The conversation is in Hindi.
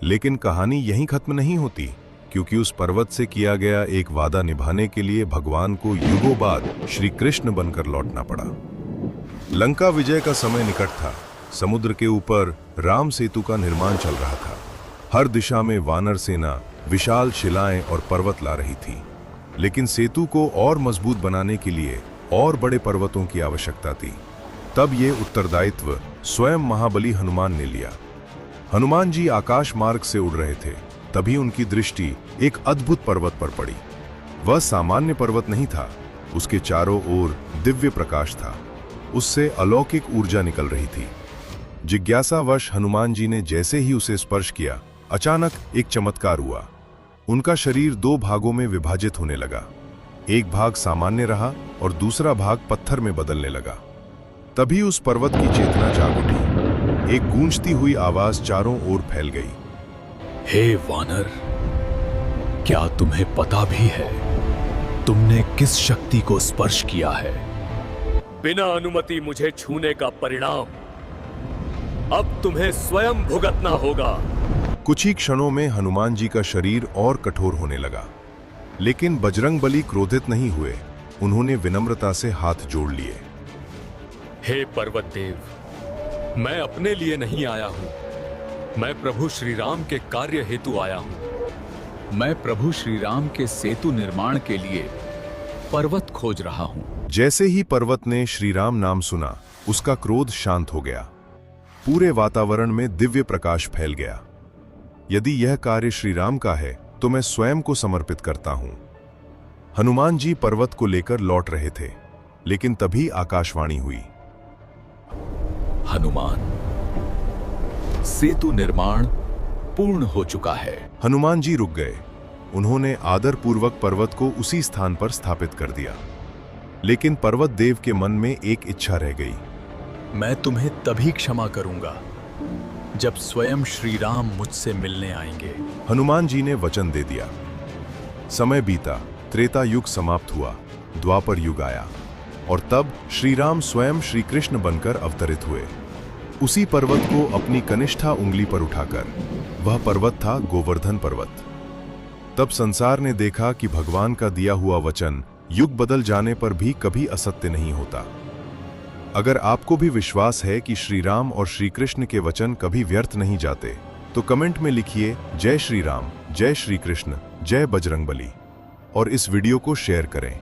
लेकिन कहानी यहीं खत्म नहीं होती, क्योंकि उस पर्वत से किया गया एक वादा निभाने के लिए भगवान को युगों बाद श्री कृष्ण बनकर लौटना पड़ा। लंका विजय का समय निकट था। समुद्र के ऊपर राम सेतु का निर्माण चल रहा था। हर दिशा में वानर सेना विशाल शिलाएं और पर्वत ला रही थी, लेकिन सेतु को और मजबूत बनाने के लिए और बड़े पर्वतों की आवश्यकता थी। तब ये उत्तरदायित्व स्वयं महाबली हनुमान ने लिया। हनुमान जी आकाश मार्ग से उड़ रहे थे, तभी उनकी दृष्टि एक अद्भुत पर्वत पर पड़ी। वह सामान्य पर्वत नहीं था, उसके चारों ओर दिव्य प्रकाश था, उससे अलौकिक ऊर्जा निकल रही थी। जिज्ञासावश हनुमान जी ने जैसे ही उसे स्पर्श किया, अचानक एक चमत्कार हुआ। उनका शरीर दो भागों में विभाजित होने लगा। एक भाग सामान्य रहा और दूसरा भाग पत्थर में बदलने लगा। तभी उस पर्वत की चेतना जाग उठी। एक गूंजती हुई आवाज चारों ओर फैल गई। हे वानर, क्या तुम्हें पता भी है तुमने किस शक्ति को स्पर्श किया है? बिना अनुमति मुझे छूने का परिणाम अब तुम्हें स्वयं भुगतना होगा। कुछ ही क्षणों में हनुमान जी का शरीर और कठोर होने लगा, लेकिन बजरंगबली क्रोधित नहीं हुए। उन्होंने विनम्रता से हाथ जोड़ लिए। हे पर्वत देव, मैं अपने लिए नहीं आया हूं, मैं प्रभु श्री राम के कार्य हेतु आया हूं। मैं प्रभु श्री राम के सेतु निर्माण के लिए पर्वत खोज रहा हूं। जैसे ही पर्वत ने श्री राम नाम सुना, उसका क्रोध शांत हो गया। पूरे वातावरण में दिव्य प्रकाश फैल गया। यदि यह कार्य श्री राम का है, तो मैं स्वयं को समर्पित करता हूं। हनुमान जी पर्वत को लेकर लौट रहे थे, लेकिन तभी आकाशवाणी हुई। हनुमान, सेतु निर्माण पूर्ण हो चुका है। हनुमान जी रुक गए। उन्होंने आदरपूर्वक पर्वत को उसी स्थान पर स्थापित कर दिया, लेकिन पर्वत देव के मन में एक इच्छा रह गई। मैं तुम्हें तभी क्षमा करूंगा जब स्वयं श्री राम मुझसे मिलने आएंगे। हनुमान जी ने वचन दे दिया। समय बीता, त्रेता युग समाप्त हुआ, द्वापर युग आया, और तब श्री राम स्वयं श्री कृष्ण बनकर अवतरित हुए। उसी पर्वत को अपनी कनिष्ठा उंगली पर उठाकर। वह पर्वत था गोवर्धन पर्वत। तब संसार ने देखा कि भगवान का दिया हुआ वचन युग बदल जाने पर भी कभी असत्य नहीं होता। अगर आपको भी विश्वास है कि श्री राम और श्री कृष्ण के वचन कभी व्यर्थ नहीं जाते, तो कमेंट में लिखिए जय श्री राम, जय श्री कृष्ण, जय बजरंगबली, और इस वीडियो को शेयर करें।